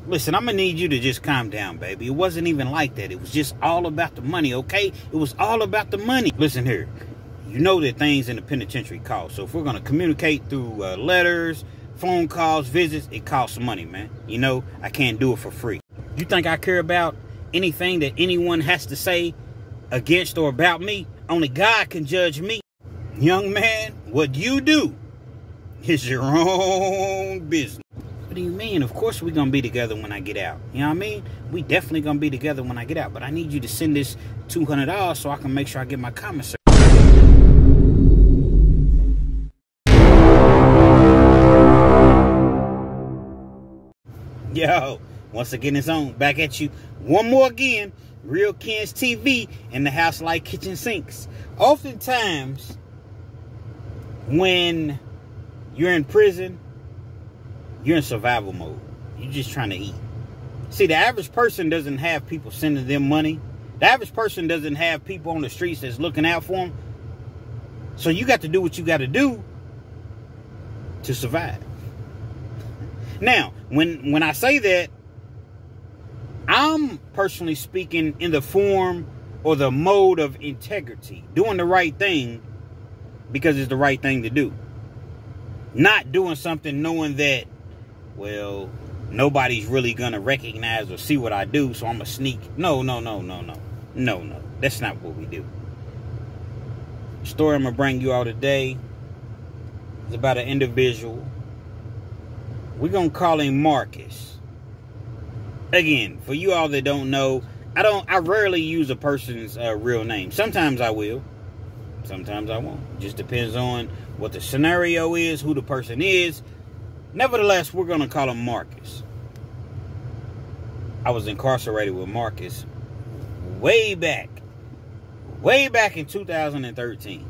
Listen, I'm going to need you to just calm down, baby. It wasn't even like that. It was just all about the money, okay? It was all about the money. Listen here. You know that things in the penitentiary cost. So if we're going to communicate through letters, phone calls, visits, it costs money, man. You know, I can't do it for free. You think I care about anything that anyone has to say against or about me? Only God can judge me. Young man, what you do is your own business. What do you mean? Of course we're going to be together when I get out. You know what I mean? We definitely going to be together when I get out. But I need you to send this $200 so I can make sure I get my commissary. Yo, once again, it's on. Back at you. One more again. Real Kens TV in the house like kitchen sinks. Oftentimes, when you're in prison, you're in survival mode. You're just trying to eat. See, the average person doesn't have people sending them money. The average person doesn't have people on the streets that's looking out for them. So you got to do what you got to do to survive. Now, when I say that, I'm personally speaking in the form or the mode of integrity. Doing the right thing because it's the right thing to do. Not doing something knowing that, well, nobody's really going to recognize or see what I do, so I'm a sneak. No. That's not what we do. The story I'm going to bring you all today is about an individual. We're going to call him Marcus. Again, for you all that don't know, I rarely use a person's real name. Sometimes I will. Sometimes I won't. It just depends on what the scenario is, who the person is. Nevertheless, we're going to call him Marcus. I was incarcerated with Marcus way back in 2013.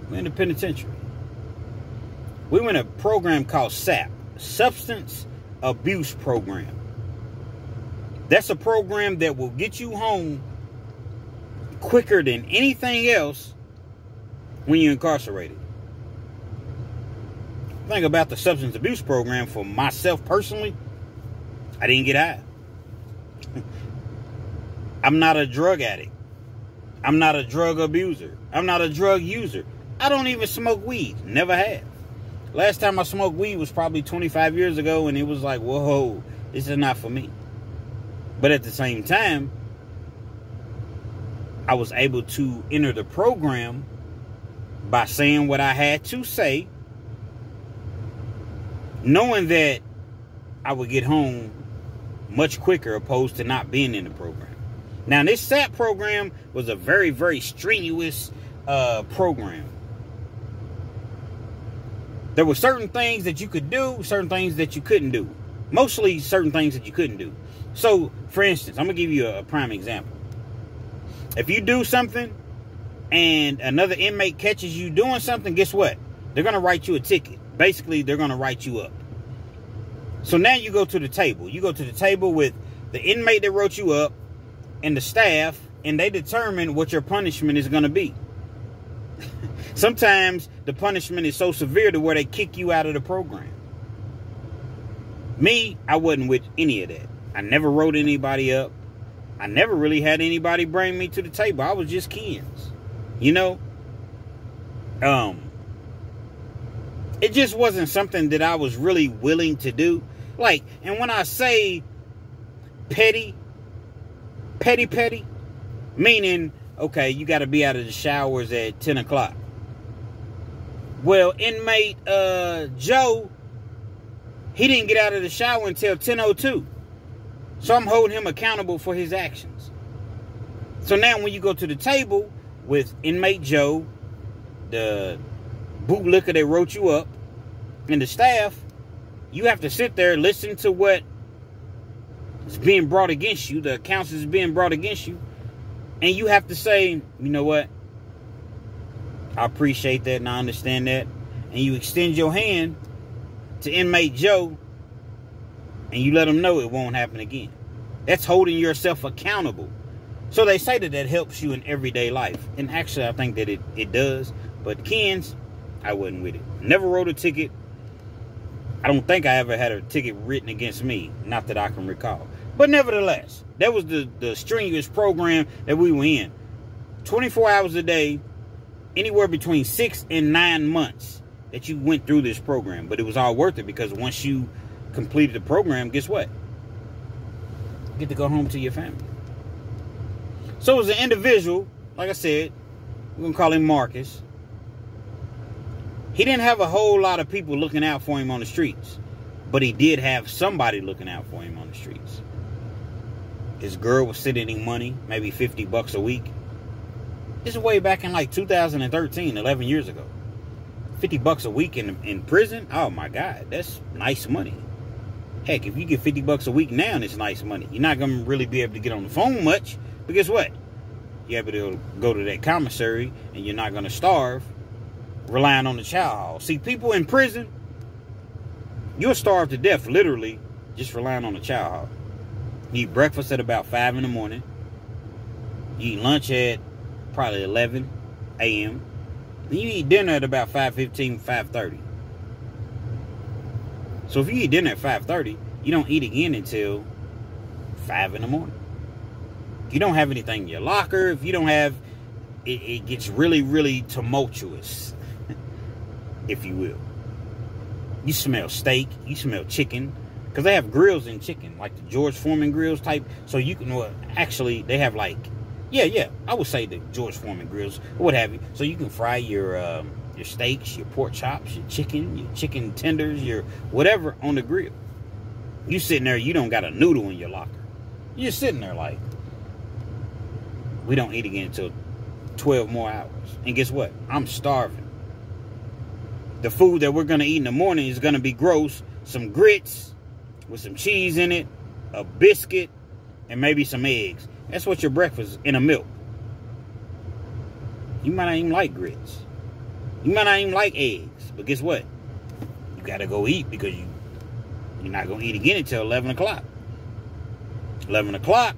We're in the penitentiary. We went a program called SAP, Substance Abuse Program. That's a program that will get you home quicker than anything else when you're incarcerated. The thing about the substance abuse program for myself personally, I didn't get high. I'm not a drug addict. I'm not a drug abuser. I'm not a drug user. I don't even smoke weed. Never have. Last time I smoked weed was probably 25 years ago, and it was like, whoa, this is not for me. But at the same time, I was able to enter the program by saying what I had to say, knowing that I would get home much quicker opposed to not being in the program. Now, this SAP program was a very, very strenuous program. There were certain things that you could do, certain things that you couldn't do. Mostly certain things that you couldn't do. So, for instance, I'm going to give you a prime example. If you do something and another inmate catches you doing something, guess what? They're going to write you a ticket. Basically, they're going to write you up. So now you go to the table. You go to the table with the inmate that wrote you up and the staff, and they determine what your punishment is going to be. Sometimes the punishment is so severe to where they kick you out of the program. Me, I wasn't with any of that. I never wrote anybody up. I never really had anybody bring me to the table. I was just Kens. You know? It just wasn't something that I was really willing to do. Like, and when I say petty, meaning, okay, you got to be out of the showers at 10 o'clock. Well, inmate Joe, he didn't get out of the shower until 10:02. So I'm holding him accountable for his actions. So now when you go to the table with inmate Joe, the bootlicker that wrote you up, and the staff, you have to sit there, listen to what is being brought against you, the accounts is being brought against you, and you have to say, you know what? I appreciate that and I understand that. And you extend your hand to inmate Joe and you let him know it won't happen again. That's holding yourself accountable. So they say that helps you in everyday life. And actually, I think that it does. But Kens, I wasn't with it. Never wrote a ticket. I don't think I ever had a ticket written against me. Not that I can recall. But nevertheless, that was the strenuous program that we were in. 24 hours a day, anywhere between 6 and 9 months that you went through this program. But it was all worth it, because once you completed the program, guess what? You get to go home to your family. So as an individual, like I said, we're going to call him Marcus. He didn't have a whole lot of people looking out for him on the streets. But he did have somebody looking out for him on the streets. His girl was sending him money, maybe $50 a week. This is way back in like 2013, 11 years ago. $50 a week in prison? Oh my God, that's nice money. Heck, if you get $50 a week now, it's nice money. You're not going to really be able to get on the phone much. But guess what? You're able to go to that commissary, and you're not going to starve relying on the chow hall. See, people in prison, you'll starve to death, literally, just relying on the chow hall. You eat breakfast at about 5 in the morning. You eat lunch at probably 11 a.m. Then you eat dinner at about 5:15, 5:30. So if you eat dinner at 5:30, you don't eat again until 5 in the morning. You don't have anything in your locker. If you don't have, it gets really, really tumultuous, if you will. You smell steak. You smell chicken. Because they have grills in chicken, like the George Foreman grills type. So you can, well, actually, they have like, yeah, I would say the George Foreman grills, or what have you. So you can fry your steaks, your pork chops, your chicken tenders, your whatever on the grill. You sitting there, you don't got a noodle in your locker. You're just sitting there like, we don't eat again until 12 more hours. And guess what? I'm starving. The food that we're going to eat in the morning is going to be gross. Some grits with some cheese in it, a biscuit, and maybe some eggs. That's what your breakfast in a milk. You might not even like grits. You might not even like eggs. But guess what? You got to go eat, because you're not going to eat again until 11 o'clock. 11 o'clock,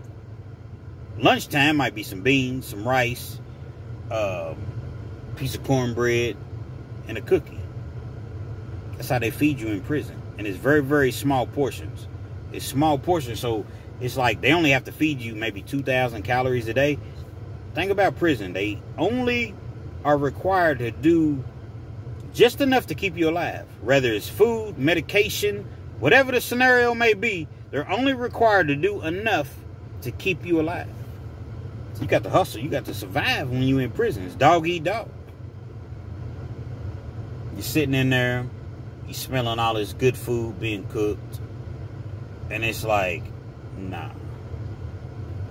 lunchtime might be some beans, some rice, piece of cornbread, and a cookie. That's how they feed you in prison. And it's very, very small portions. It's small portions, so it's like they only have to feed you maybe 2,000 calories a day. Think about prison. They only are required to do just enough to keep you alive. Whether it's food, medication, whatever the scenario may be, they're only required to do enough to keep you alive. So you got to hustle. You got to survive when you're in prison. It's dog eat dog. You're sitting in there. You're smelling all this good food being cooked. And it's like, nah.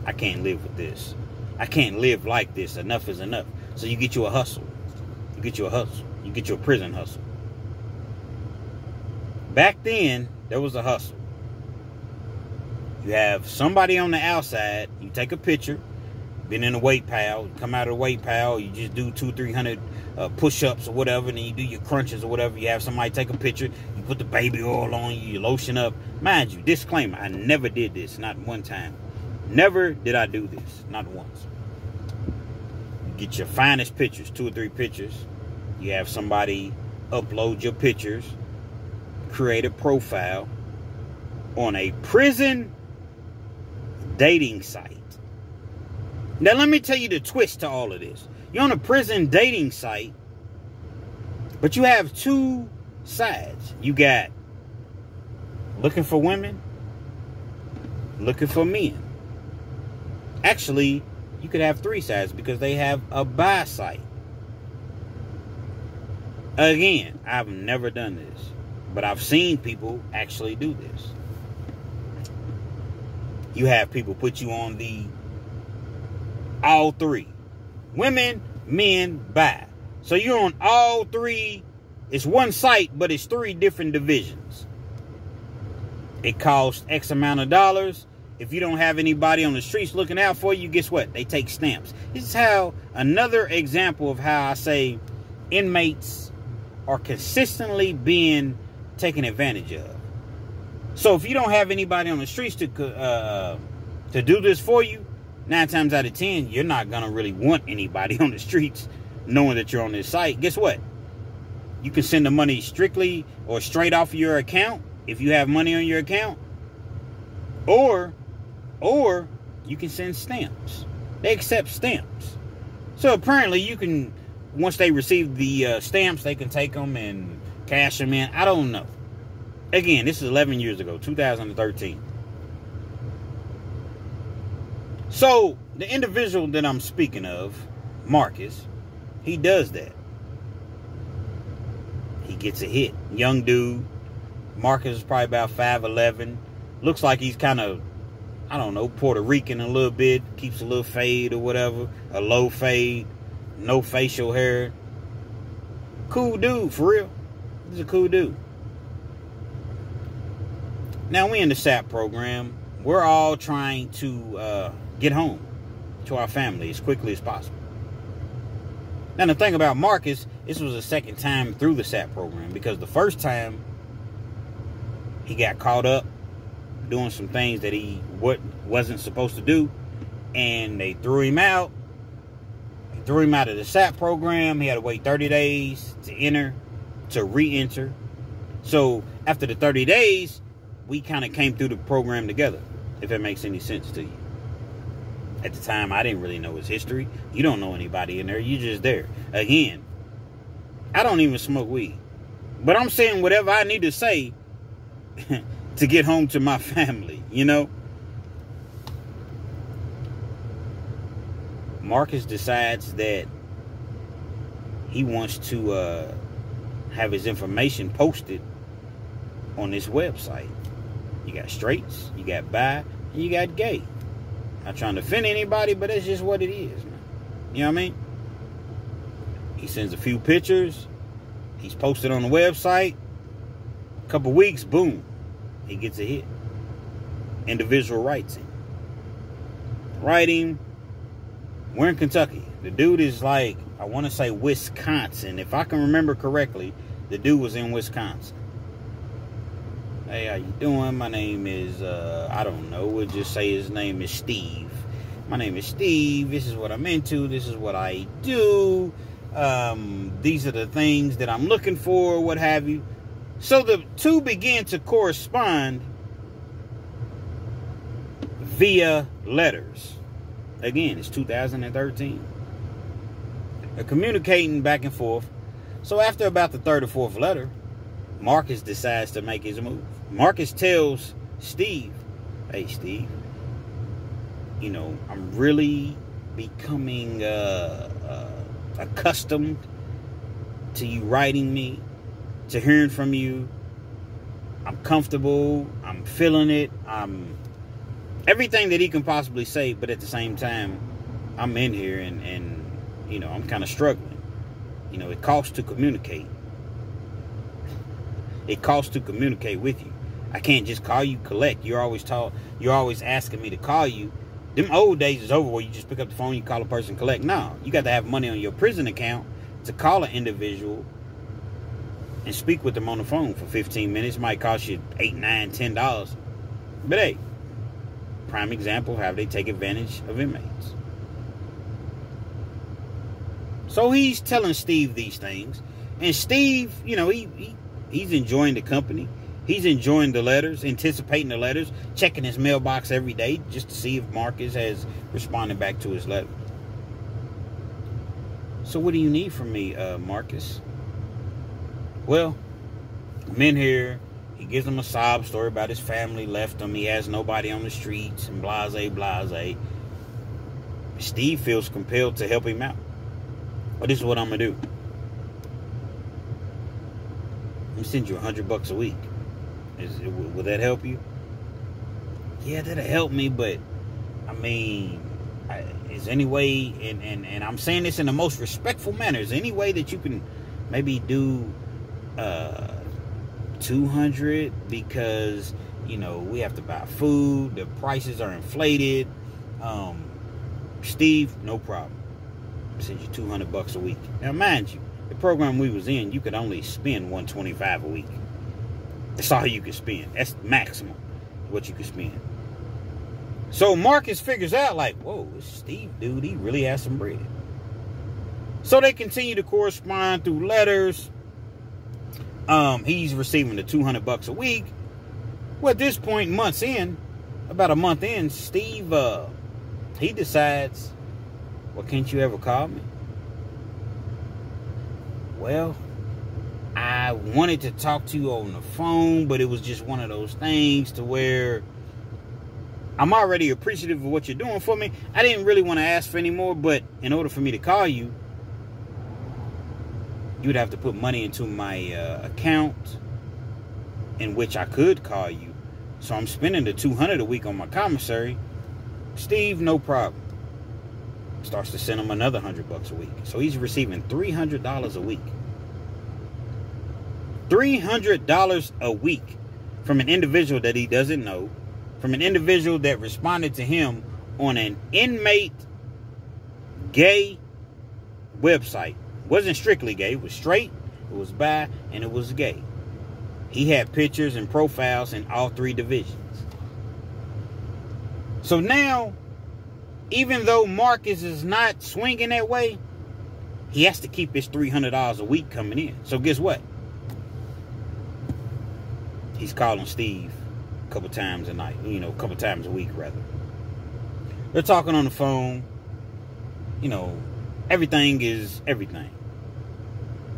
I can't live with this. I can't live like this. Enough is enough. So you get you a hustle. You get you a hustle. You get you a prison hustle. Back then, there was a hustle. You have somebody on the outside. You take a picture. Been in a weight pal. You come out of the weight pal. You just do 200-300 push-ups or whatever. And then you do your crunches or whatever. You have somebody take a picture. You put the baby oil on you. You lotion up. Mind you, disclaimer. I never did this. Not one time. Never did I do this. Not once. You get your finest pictures. 2 or 3 pictures. You have somebody upload your pictures. Create a profile on a prison dating site. Now, let me tell you the twist to all of this. You're on a prison dating site, but you have 2 sides. You got looking for women, looking for men. Actually, you could have 3 sides, because they have a buy site. Again, I've never done this, but I've seen people actually do this. You have people put you on the all 3. Women, men, buy. So you're on all 3. It's one site, but it's 3 different divisions. It costs X amount of dollars. If you don't have anybody on the streets looking out for you, guess what? They take stamps. This is how, another example of how I say inmates are consistently being taken advantage of. So if you don't have anybody on the streets to do this for you, 9 times out of 10, you're not going to really want anybody on the streets knowing that you're on this site. Guess what? You can send the money strictly or straight off of your account if you have money on your account. Or you can send stamps. They accept stamps. So apparently you can, once they receive the stamps, they can take them and cash them in. I don't know. Again, this is 11 years ago, 2013. So the individual that I'm speaking of, Marcus, he does that. He gets a hit. Young dude. Marcus is probably about 5'11". Looks like he's kind of, I don't know, Puerto Rican a little bit. Keeps a little fade or whatever. A low fade. No facial hair. Cool dude, for real. He's a cool dude. Now, we in the SAP program. We're all trying to get home to our family as quickly as possible. Now, the thing about Marcus, this was the second time through the SAP program, because the first time he got caught up doing some things that he wasn't supposed to do, and they threw him out. They threw him out of the SAP program. He had to wait 30 days to re-enter. So after the 30 days, we kind of came through the program together, if it makes any sense to you. At the time, I didn't really know his history. You don't know anybody in there. You're just there. Again, I don't even smoke weed. But I'm saying whatever I need to say to get home to my family, you know? Marcus decides that he wants to have his information posted on this website. You got straights, you got bi, and you got gay. Not trying to offend anybody, but that's just what it is, man. You know what I mean? He sends a few pictures. He's posted on the website. A couple weeks, boom, he gets a hit. Individual writes him. Writing. We're in Kentucky. The dude is like, I want to say Wisconsin. If I can remember correctly, the dude was in Wisconsin. Hey, how you doing? My name is, I don't know. We'll just say his name is Steve. My name is Steve. This is what I'm into. This is what I do. These are the things that I'm looking for, what have you. So the two began to correspond via letters. Again, it's 2013. They're communicating back and forth. So after about the third or fourth letter, Marcus decides to make his move. Marcus tells Steve, hey, Steve, you know, I'm really becoming accustomed to you writing me, to hearing from you. I'm comfortable. I'm feeling it. I'm everything that he can possibly say, but at the same time, I'm in here and you know, I'm kind of struggling. You know, it costs to communicate. It costs to communicate with you. I can't just call you, collect. You're always asking me to call you. Them old days is over where you just pick up the phone, you call a person, collect. No, you got to have money on your prison account to call an individual and speak with them on the phone for 15 minutes. Might cost you $8, $9, $10. But hey, prime example how they take advantage of inmates. So he's telling Steve these things. And Steve, you know, he's enjoying the company. He's enjoying the letters, anticipating the letters, checking his mailbox every day just to see if Marcus has responded back to his letter. So what do you need from me, Marcus? Well, I'm in here. He gives him a sob story about his family left him. He has nobody on the streets and blase, blase. Steve feels compelled to help him out. Well, this is what I'm going to do. I'm going to send you $100 a week. Will that help you? Yeah, that'll help me, but I mean, is any way, and I'm saying this in the most respectful manner, is there any way that you can maybe do 200, because you know we have to buy food, the prices are inflated. Steve, no problem. I'll send you $200 a week. Now mind you, the program we was in, you could only spend $125 a week. That's all you can spend. That's maximum what you can spend. So Marcus figures out like, whoa, this Steve dude, he really has some bread. So they continue to correspond through letters. He's receiving the $200 a week. Well, at this point, months in, about a month in, Steve, he decides, well, can't you ever call me? Well, I wanted to talk to you on the phone, but it was just one of those things to where I'm already appreciative of what you're doing for me. I didn't really want to ask for any more, but in order for me to call you, you'd have to put money into my account in which I could call you. So I'm spending the $200 a week on my commissary. Steve, no problem. Starts to send him another $100 a week. So he's receiving $300 a week. $300 a week from an individual that he doesn't know, from an individual that responded to him on an inmate gay website. Wasn't strictly gay, it was straight, it was bi, and it was gay. He had pictures and profiles in all three divisions. So now, even though Marcus is not swinging that way, he has to keep his $300 a week coming in. So guess what? He's calling Steve a couple times a night, a couple times a week rather. They're talking on the phone. Everything is everything.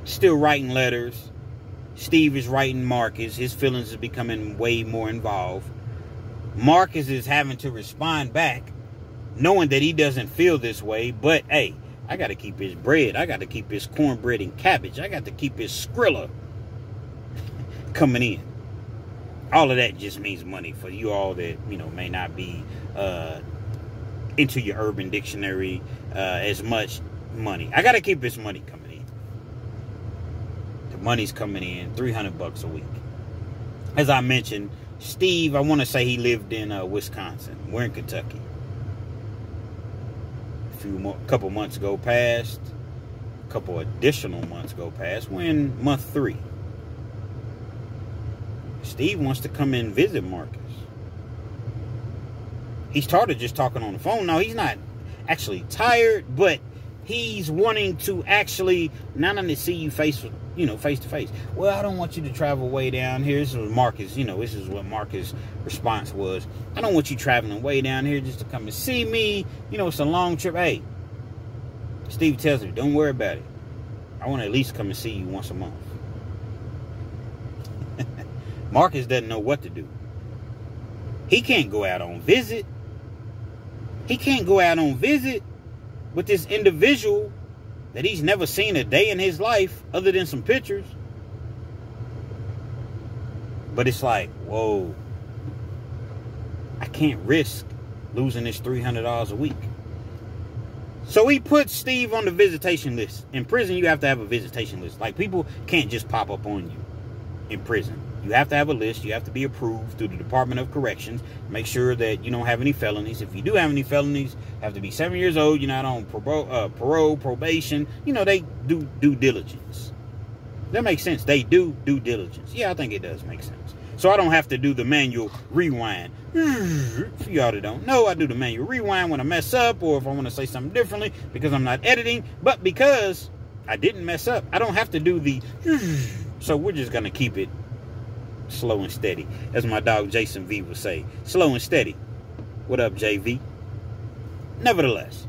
Still writing letters. Steve is writing Marcus. His feelings are becoming way more involved. Marcus is having to respond back, knowing that he doesn't feel this way. But, hey, I got to keep his bread. I got to keep his cornbread and cabbage. I got to keep his Skrilla coming in. All of that just means money for you all that, may not be into your Urban Dictionary as much money. I got to keep his money coming in. The money's coming in, $300 a week. As I mentioned, Steve, I want to say he lived in Wisconsin. We're in Kentucky. A couple months go past. A couple additional months go past. We're in month 3. Steve wants to come and visit Marcus. He started just talking on the phone. No, he's not actually tired, but he's wanting to actually not only see you face to face. Well, I don't want you to travel way down here. This is Marcus, this is what Marcus' response was. I don't want you traveling way down here just to come and see me. It's a long trip. Hey, Steve tells me, don't worry about it. I want to at least come and see you once a month. Marcus doesn't know what to do. He can't go out on visit. He can't go out on visit with this individual that he's never seen a day in his life other than some pictures. But it's like, whoa, I can't risk losing this $300 a week. So he puts Steve on the visitation list. In prison, you have to have a visitation list. Like, people can't just pop up on you in prison. You have to have a list. You have to be approved through the Department of Corrections. Make sure that you don't have any felonies. If you do have any felonies, you have to be 7 years old. You're not on parole, probation. They do due diligence. That makes sense. They do due diligence. Yeah, I think it does make sense. So I don't have to do the manual rewind. For y'all that don't know, I do the manual rewind when I mess up or if I want to say something differently because I'm not editing. But because I didn't mess up, I don't have to do the... So we're just going to keep it slow and steady, as my dog Jason V would say. Slow and steady. What up, JV? Nevertheless,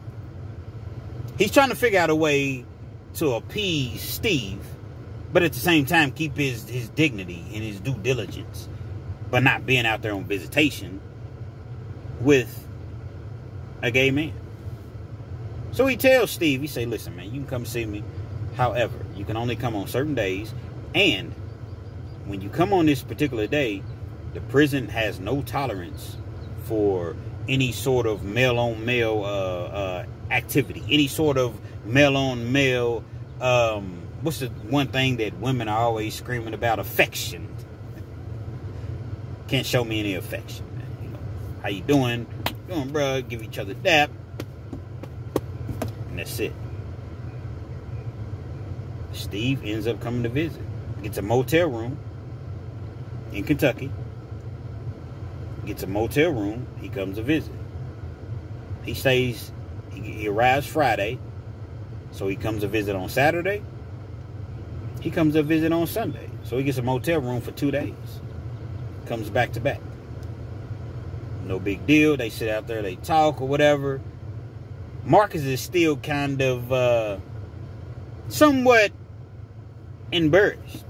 he's trying to figure out a way to appease Steve, but at the same time keep his dignity and his due diligence, but not being out there on visitation with a gay man. So he tells Steve, he say, listen, man, you can come see me. However, you can only come on certain days, and when you come on this particular day, the prison has no tolerance for any sort of male-on-male activity. Any sort of male-on-male, what's the one thing that women are always screaming about? Affection. Can't show me any affection. How you doing? Doing, bro? Give each other a dap. And that's it. Steve ends up coming to visit. Gets a motel room in Kentucky. Gets a motel room. He comes to visit. He stays. He arrives Friday. So he comes to visit on Saturday. He comes to visit on Sunday. So he gets a motel room for 2 days. Comes back to back. No big deal. They sit out there, they talk or whatever. Marcus is still kind of somewhat embarrassed.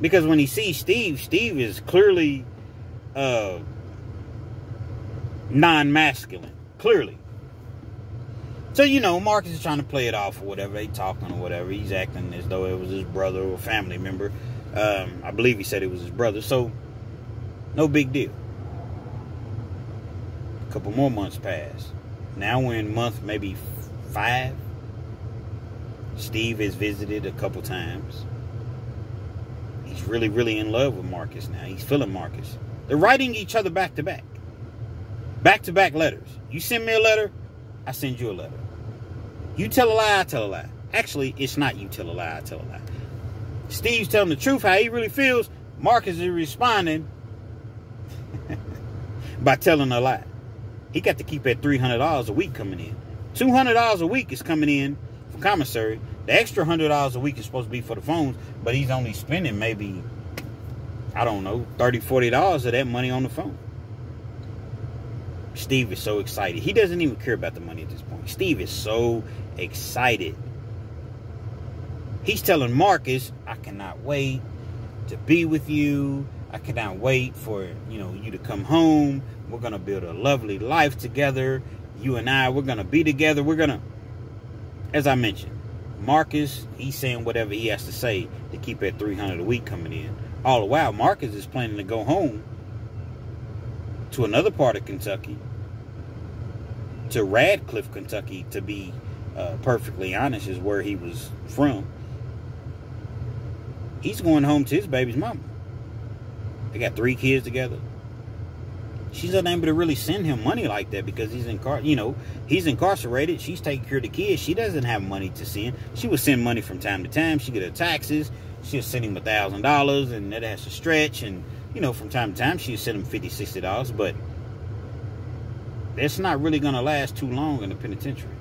Because when he sees Steve, Steve is clearly non-masculine. Clearly. So, you know, Marcus is trying to play it off or whatever. They talking or whatever. He's acting as though it was his brother or family member. I believe he said it was his brother. So, no big deal. A couple more months pass. Now we're in month maybe 5. Steve has visited a couple times. He's really, really in love with Marcus now. He's feeling Marcus. They're writing each other back to back. Back to back letters. You send me a letter, I send you a letter. You tell a lie, I tell a lie. Actually, it's not you tell a lie, I tell a lie. Steve's telling the truth, how he really feels. Marcus is responding by telling a lie. He got to keep that $300 a week coming in. $200 a week is coming in from commissary. The extra $100 a week is supposed to be for the phones, but he's only spending maybe, I don't know, $30, $40 of that money on the phone. Steve is so excited. He doesn't even care about the money at this point. Steve is so excited. He's telling Marcus, I cannot wait to be with you. I cannot wait for, you to come home. We're going to build a lovely life together. You and I, we're going to be together. We're going to, as I mentioned, Marcus, he's saying whatever he has to say to keep that $300 a week coming in. All the while, Marcus is planning to go home to another part of Kentucky, to Radcliffe, Kentucky, to be perfectly honest, is where he was from. He's going home to his baby's mama. They got 3 kids together. She's unable to really send him money like that because he's incarcerated. She's taking care of the kids. She doesn't have money to send. She would send money from time to time. She get her taxes. She'll send him $1,000, and that has to stretch. And from time to time, she'll send him $50, $60. But that's not really going to last too long in the penitentiary.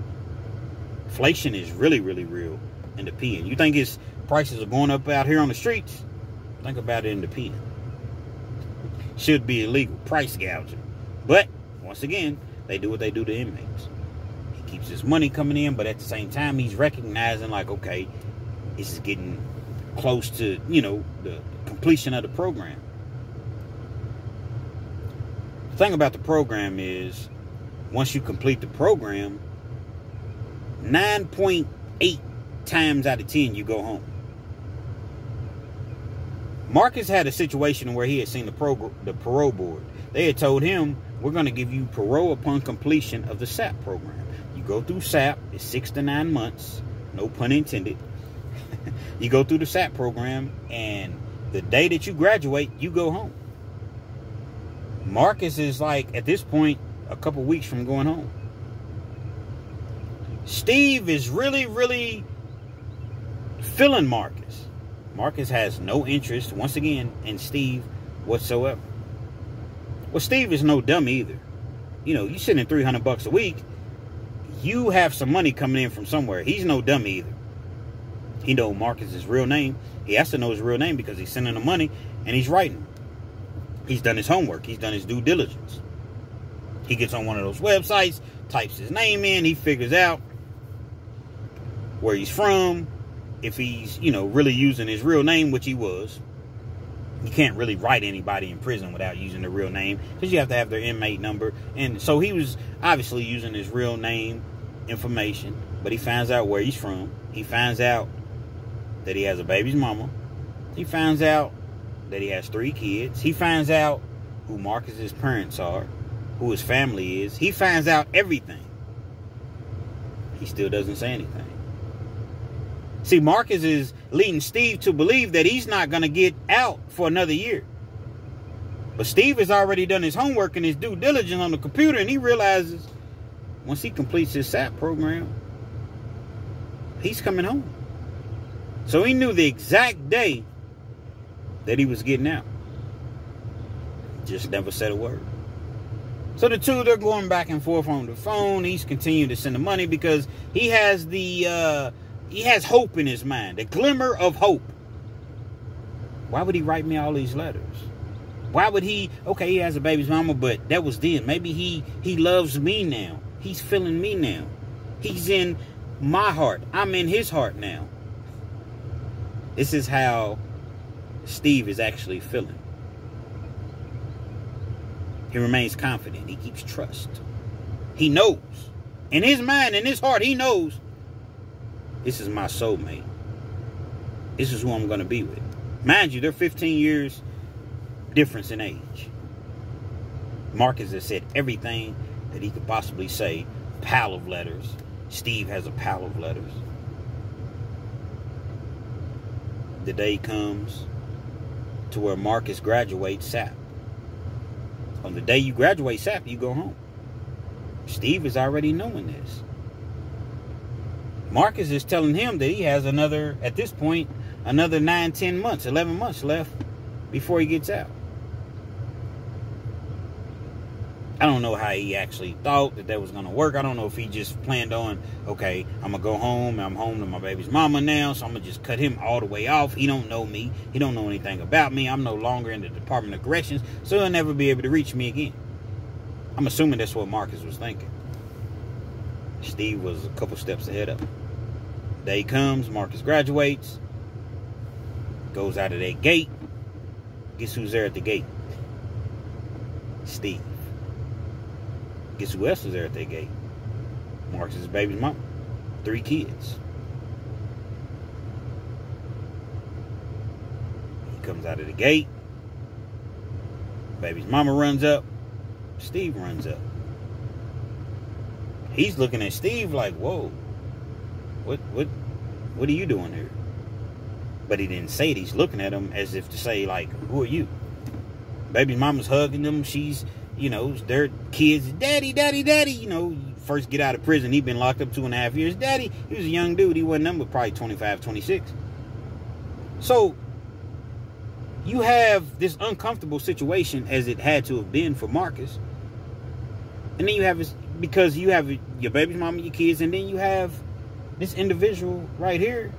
Inflation is really, really real in the pen. You think his prices are going up out here on the streets? Think about it in the pen. Should be illegal. Price gouging. But, once again, they do what they do to inmates. He keeps his money coming in, but at the same time, he's recognizing, like, okay, this is getting close to, the completion of the program. The thing about the program is, once you complete the program, 9.8 times out of 10, you go home. Marcus had a situation where he had seen the parole board. They had told him, we're going to give you parole upon completion of the SAP program. You go through SAP, it's 6 to 9 months, no pun intended. You go through the SAP program, and the day that you graduate, you go home. Marcus is like, at this point, a couple weeks from going home. Steve is really, really feeling Marcus. Marcus has no interest, once again, in Steve whatsoever. Well, Steve is no dumb either. You sending $300 a week, you have some money coming in from somewhere. He's no dumb either. He knows Marcus's real name. He has to know his real name because he's sending the money and he's writing. He's done his homework. He's done his due diligence. He gets on one of those websites, types his name in, he figures out where he's from. If he's, really using his real name, which he was. You can't really write anybody in prison without using their real name, because you have to have their inmate number. And so he was obviously using his real name information, but he finds out where he's from. He finds out that he has a baby's mama. He finds out that he has 3 kids. He finds out who Marcus's parents are, who his family is. He finds out everything. He still doesn't say anything. See, Marcus is leading Steve to believe that he's not going to get out for another year. But Steve has already done his homework and his due diligence on the computer, and he realizes once he completes his SAP program, he's coming home. So he knew the exact day that he was getting out. Just never said a word. So the two, they're going back and forth on the phone. He's continuing to send the money because he has he has hope in his mind, a glimmer of hope Why would he write me all these letters? Why would he? Okay, he has a baby's mama, but that was then. Maybe he loves me now. He's feeling me now. He's in my heart. I'm in his heart now. This is how Steve is actually feeling. He remains confident. He keeps trust. He knows. In his mind, in his heart, he knows this is my soulmate. This is who I'm going to be with. Mind you, they're 15 years difference in age. Marcus has said everything that he could possibly say. Pile of letters. Steve has a pile of letters. The day comes to where Marcus graduates SAP. On the day you graduate SAP, you go home. Steve is already knowing this. Marcus is telling him that he has another, at this point, another 9, 10 months, 11 months left before he gets out. I don't know how he actually thought that was going to work. I don't know if he just planned on, okay, I'm going to go home. I'm home to my baby's mama now, so I'm going to just cut him all the way off. He don't know me. He don't know anything about me. I'm no longer in the Department of Corrections, so he'll never be able to reach me again. I'm assuming that's what Marcus was thinking. Steve was a couple steps ahead of him. Day comes, Marcus graduates, goes out of that gate. Guess who's there at the gate? Steve. Guess who else was there at that gate? Marcus's baby's mom. 3 kids. He comes out of the gate. Baby's mama runs up. Steve runs up. He's looking at Steve like, whoa. What are you doing here? But he didn't say it. He's looking at him as if to say, like, who are you? Baby's mama's hugging them. She's, you know, their kids, daddy, daddy, daddy. You know, first get out of prison. He'd been locked up 2.5 years. Daddy, he was a young dude. He wasn't numbered, probably 25, 26. So you have this uncomfortable situation as it had to have been for Marcus. And then you have this, because you have your baby's mama, your kids, and then you have this individual right here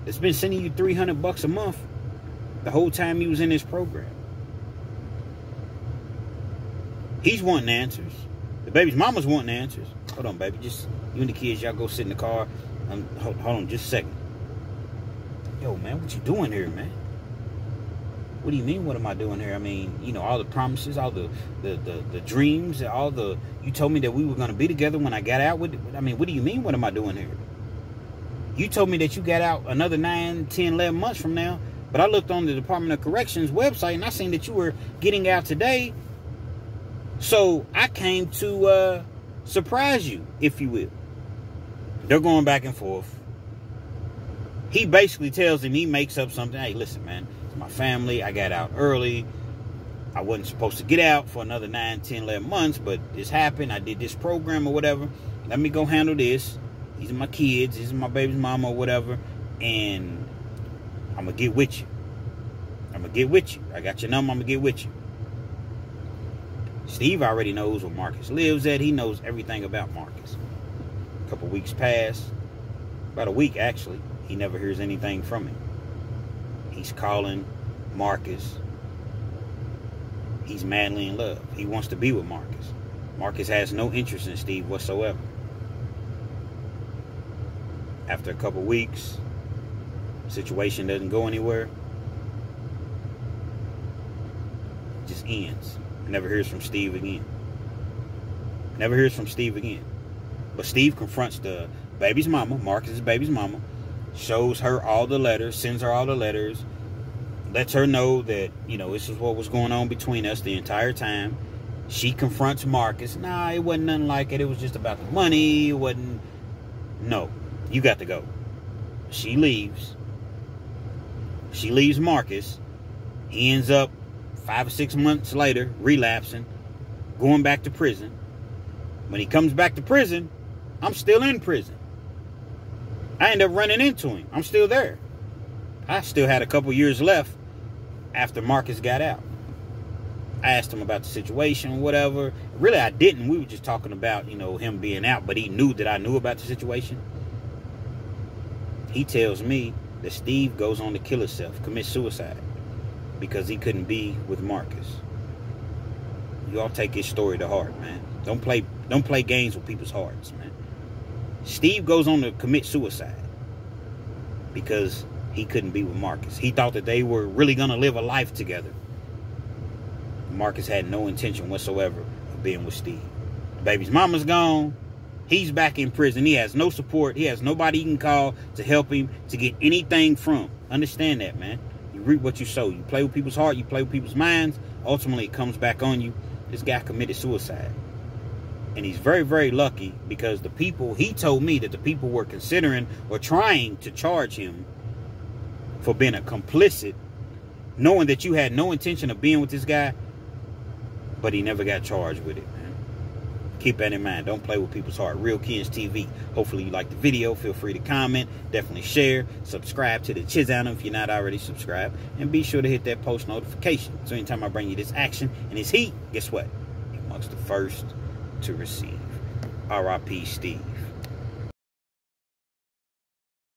that's been sending you $300 a month the whole time he was in this program. He's wanting answers. The baby's mama's wanting answers. Hold on, baby. Just you and the kids, y'all go sit in the car. Hold on just a second. Yo, man, what you doing here, man? What do you mean, what am I doing here? I mean, you know, all the promises, all the dreams, all the... You told me that we were going to be together when I got out. I mean, what do you mean, what am I doing here? You told me that you got out another 9, 10, 11 months from now. But I looked on the Department of Corrections website and I seen that you were getting out today. So I came to surprise you, if you will. They're going back and forth. He basically tells him, he makes up something. Hey, listen, man. My family, I got out early. I wasn't supposed to get out for another 9, 10, 11 months, but this happened. I did this program or whatever. Let me go handle this. These are my kids. This is my baby's mama or whatever. And I'm going to get with you. I'm going to get with you. I got your number. I'm going to get with you. Steve already knows where Marcus lives at. He knows everything about Marcus. A couple weeks pass. About a week, actually. He never hears anything from him. He's calling Marcus. He's madly in love. He wants to be with Marcus. Marcus has no interest in Steve whatsoever. After a couple weeks, situation doesn't go anywhere. It just ends. Never hears from Steve again. Never hears from Steve again. But Steve confronts the baby's mama, Marcus's baby's mama, shows her all the letters, sends her all the letters, lets her know that, you know, this is what was going on between us the entire time. She confronts Marcus. Nah, it wasn't nothing like it. It was just about the money. It wasn't... No, you got to go. She leaves. She leaves Marcus. He ends up 5 or 6 months later relapsing, going back to prison. When he comes back to prison, I'm still in prison. I end up running into him. I'm still there. I still had a couple years left after Marcus got out. I asked him about the situation, whatever. Really, I didn't. We were just talking about, you know, him being out, but he knew that I knew about the situation. He tells me that Steve goes on to kill himself, commit suicide. because he couldn't be with Marcus. You all take his story to heart, man. Don't play games with people's hearts, man. Steve goes on to commit suicide because he couldn't be with Marcus. He thought that they were really going to live a life together. Marcus had no intention whatsoever of being with Steve. The baby's mama's gone. He's back in prison. He has no support. He has nobody he can call to help him, to get anything from. Understand that, man. You reap what you sow. You play with people's heart. You play with people's minds. Ultimately, it comes back on you. This guy committed suicide. And he's very, very lucky because the people, he told me that the people were considering or trying to charge him for being a complicit, knowing that you had no intention of being with this guy, but he never got charged with it, man. Keep that in mind. Don't play with people's heart. Real Kens TV. Hopefully you liked the video. Feel free to comment. Definitely share. Subscribe to the channel if you're not already subscribed. And be sure to hit that post notification. So anytime I bring you this action and this heat, guess what? You're amongst the first to receive. R.I.P. Steve.